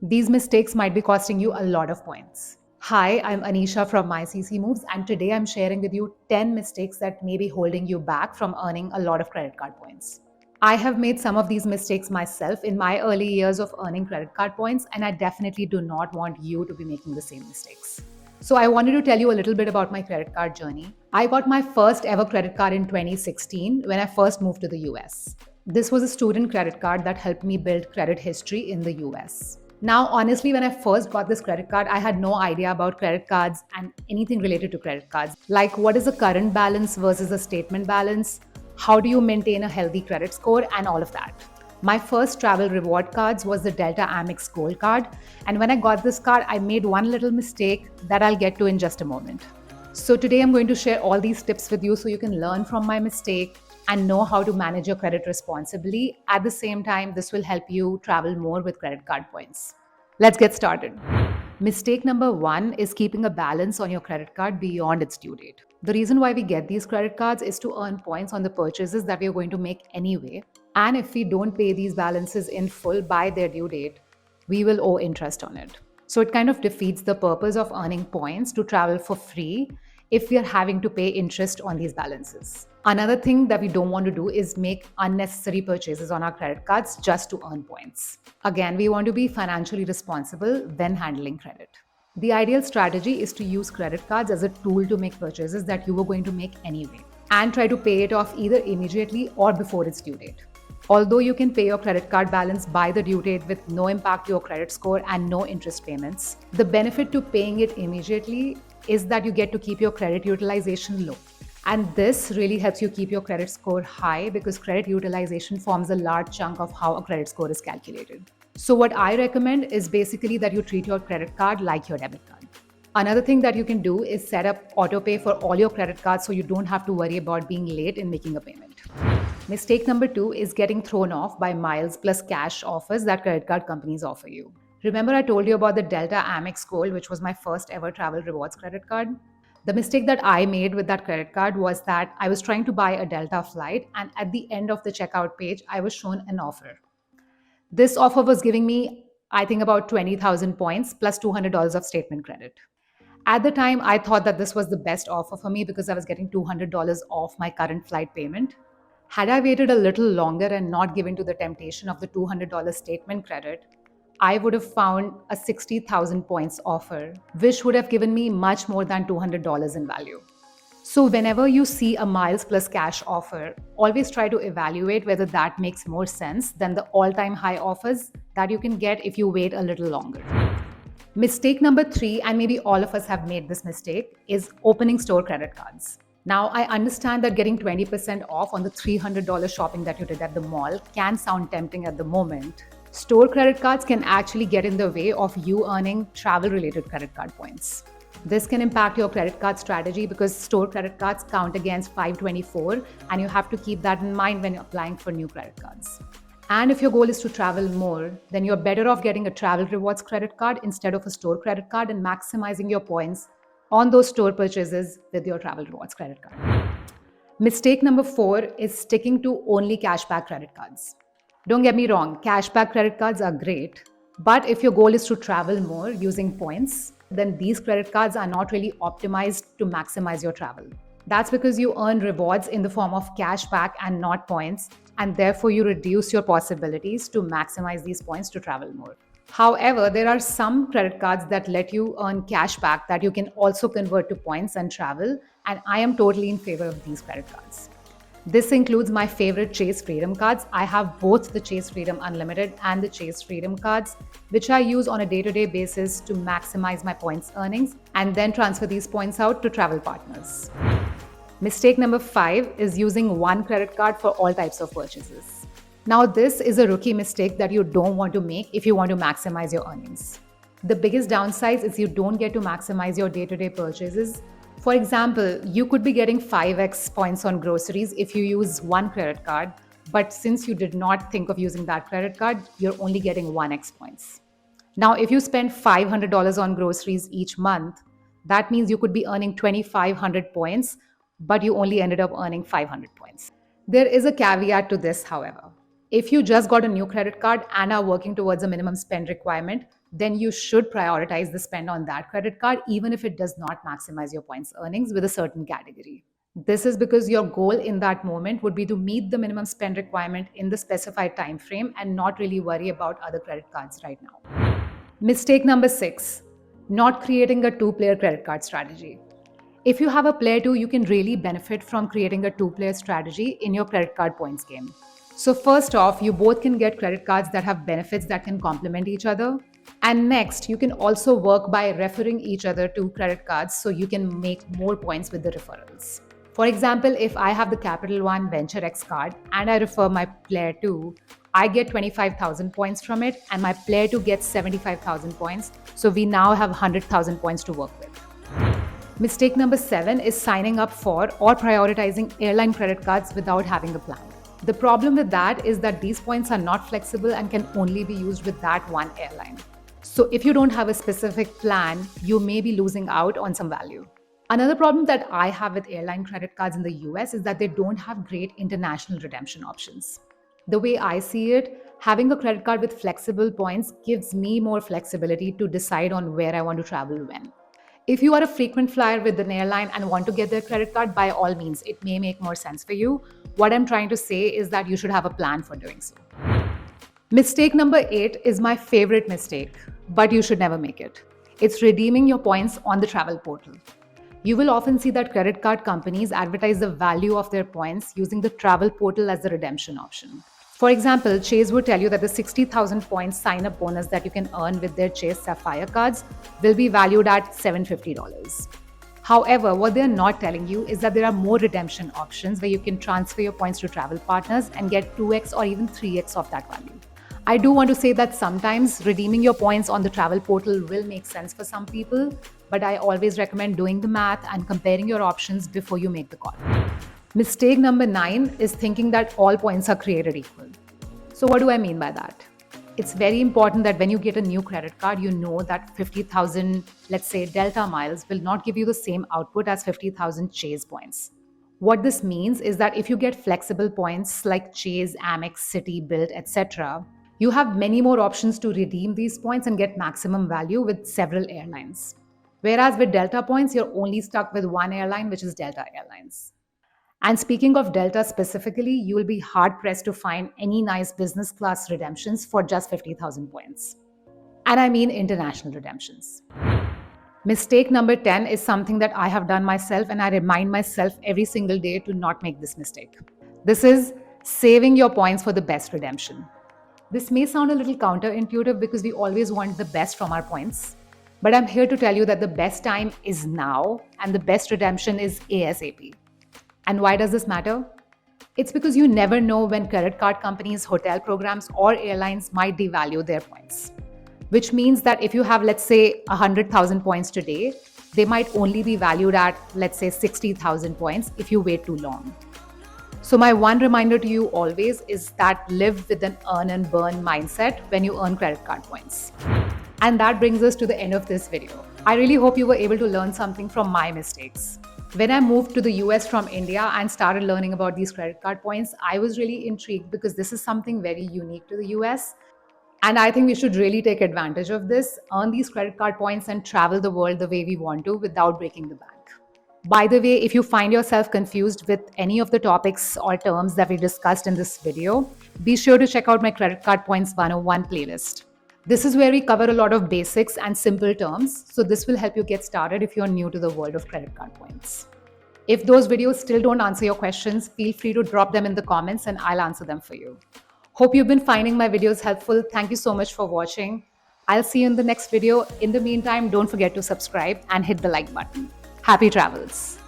These mistakes might be costing you a lot of points. Hi, I'm Anisha from MyCC Moves, and today I'm sharing with you 10 mistakes that may be holding you back from earning a lot of credit card points. I have made some of these mistakes myself in my early years of earning credit card points, and I definitely do not want you to be making the same mistakes. So, I wanted to tell you a little bit about my credit card journey. I got my first ever credit card in 2016 when I first moved to the US. This was a student credit card that helped me build credit history in the US. Now, honestly, when I first got this credit card, I had no idea about credit cards and anything related to credit cards. Like, what is a current balance versus a statement balance? How do you maintain a healthy credit score? And all of that. My first travel reward cards was the Delta Amex Gold card. And when I got this card, I made one little mistake that I'll get to in just a moment. So, today I'm going to share all these tips with you so you can learn from my mistake and know how to manage your credit responsibly. At the same time, this will help you travel more with credit card points. Let's get started. Mistake number one is keeping a balance on your credit card beyond its due date. The reason why we get these credit cards is to earn points on the purchases that we are going to make anyway. And if we don't pay these balances in full by their due date, we will owe interest on it. So it kind of defeats the purpose of earning points to travel for free if we are having to pay interest on these balances. Another thing that we don't want to do is make unnecessary purchases on our credit cards just to earn points. Again, we want to be financially responsible when handling credit. The ideal strategy is to use credit cards as a tool to make purchases that you were going to make anyway and try to pay it off either immediately or before its due date. Although you can pay your credit card balance by the due date with no impact to your credit score and no interest payments, the benefit to paying it immediately is that you get to keep your credit utilization low. And this really helps you keep your credit score high because credit utilization forms a large chunk of how a credit score is calculated. So, what I recommend is basically that you treat your credit card like your debit card. Another thing that you can do is set up autopay for all your credit cards so you don't have to worry about being late in making a payment. Mistake number two is getting thrown off by miles plus cash offers that credit card companies offer you. Remember, I told you about the Delta Amex Gold, which was my first ever travel rewards credit card? The mistake that I made with that credit card was that I was trying to buy a Delta flight, and at the end of the checkout page, I was shown an offer. This offer was giving me, I think, about 20,000 points plus $200 of statement credit. At the time, I thought that this was the best offer for me because I was getting $200 off my current flight payment. Had I waited a little longer and not given to the temptation of the $200 statement credit, I would have found a 60,000 points offer, which would have given me much more than $200 in value. So, whenever you see a miles plus cash offer, always try to evaluate whether that makes more sense than the all time high offers that you can get if you wait a little longer. Mistake number three, and maybe all of us have made this mistake, is opening store credit cards. Now, I understand that getting 20% off on the $300 shopping that you did at the mall can sound tempting at the moment. Store credit cards can actually get in the way of you earning travel related credit card points. This can impact your credit card strategy because store credit cards count against 524, and you have to keep that in mind when you're applying for new credit cards. And if your goal is to travel more, then you're better off getting a travel rewards credit card instead of a store credit card and maximizing your points on those store purchases with your travel rewards credit card. Mistake number four is sticking to only cashback credit cards. Don't get me wrong, cashback credit cards are great, but if your goal is to travel more using points, then these credit cards are not really optimized to maximize your travel. That's because you earn rewards in the form of cashback and not points, and therefore you reduce your possibilities to maximize these points to travel more. However, there are some credit cards that let you earn cashback that you can also convert to points and travel, and I am totally in favor of these credit cards. This includes my favorite Chase Freedom cards. I have both the Chase Freedom Unlimited and the Chase Freedom cards, which I use on a day-to-day basis to maximize my points earnings and then transfer these points out to travel partners. Mistake number five is using one credit card for all types of purchases. Now, this is a rookie mistake that you don't want to make if you want to maximize your earnings. The biggest downside is you don't get to maximize your day-to-day purchases. For example, you could be getting 5x points on groceries if you use one credit card, but since you did not think of using that credit card, you're only getting 1x points. Now, if you spend $500 on groceries each month, that means you could be earning 2,500 points, but you only ended up earning 500 points. There is a caveat to this, however. If you just got a new credit card and are working towards a minimum spend requirement, then you should prioritize the spend on that credit card, even if it does not maximize your points earnings with a certain category. This is because your goal in that moment would be to meet the minimum spend requirement in the specified time frame and not really worry about other credit cards right now. Mistake number 6, not creating a two-player credit card strategy. If you have a player 2, you can really benefit from creating a two-player strategy in your credit card points game. So first off, you both can get credit cards that have benefits that can complement each other. And next, you can also work by referring each other to credit cards so you can make more points with the referrals. For example, if I have the Capital One Venture X card and I refer my player 2, I get 25,000 points from it and my player 2 gets 75,000 points. So we now have 100,000 points to work with. Mistake number 7 is signing up for or prioritizing airline credit cards without having a plan. The problem with that is that these points are not flexible and can only be used with that one airline. So if you don't have a specific plan, you may be losing out on some value. Another problem that I have with airline credit cards in the US is that they don't have great international redemption options. The way I see it, having a credit card with flexible points gives me more flexibility to decide on where I want to travel when. If you are a frequent flyer with an airline and want to get their credit card, by all means, it may make more sense for you. What I'm trying to say is that you should have a plan for doing so. Mistake number 8 is my favorite mistake, but you should never make it. It's redeeming your points on the travel portal. You will often see that credit card companies advertise the value of their points using the travel portal as the redemption option. For example, Chase would tell you that the 60,000 points sign-up bonus that you can earn with their Chase Sapphire cards will be valued at $750. However, what they're not telling you is that there are more redemption options where you can transfer your points to travel partners and get 2x or even 3x of that value. I do want to say that sometimes redeeming your points on the travel portal will make sense for some people, but I always recommend doing the math and comparing your options before you make the call. Mistake number 9 is thinking that all points are created equal. So what do I mean by that? It's very important that when you get a new credit card, you know that 50,000, let's say, Delta miles will not give you the same output as 50,000 Chase points. What this means is that if you get flexible points like Chase, Amex, Citi, Bilt, etc., you have many more options to redeem these points and get maximum value with several airlines. Whereas with Delta points, you're only stuck with one airline, which is Delta Airlines. And speaking of Delta specifically, you will be hard-pressed to find any nice business class redemptions for just 50,000 points. And I mean international redemptions. Mistake number 10 is something that I have done myself, and I remind myself every single day to not make this mistake. This is saving your points for the best redemption. This may sound a little counterintuitive because we always want the best from our points. But I'm here to tell you that the best time is now and the best redemption is ASAP. And why does this matter? It's because you never know when credit card companies, hotel programs, or airlines might devalue their points. Which means that if you have, let's say, 100,000 points today, they might only be valued at, let's say, 60,000 points if you wait too long. So my one reminder to you always is that live with an earn and burn mindset when you earn credit card points. And that brings us to the end of this video. I really hope you were able to learn something from my mistakes. When I moved to the US from India and started learning about these credit card points, I was really intrigued because this is something very unique to the US. And I think we should really take advantage of this, earn these credit card points and travel the world the way we want to without breaking the bank. By the way, if you find yourself confused with any of the topics or terms that we discussed in this video, be sure to check out my Credit Card Points 101 playlist. This is where we cover a lot of basics and simple terms, so this will help you get started if you're new to the world of credit card points. If those videos still don't answer your questions, feel free to drop them in the comments and I'll answer them for you. Hope you've been finding my videos helpful. Thank you so much for watching. I'll see you in the next video. In the meantime, don't forget to subscribe and hit the like button. Happy travels!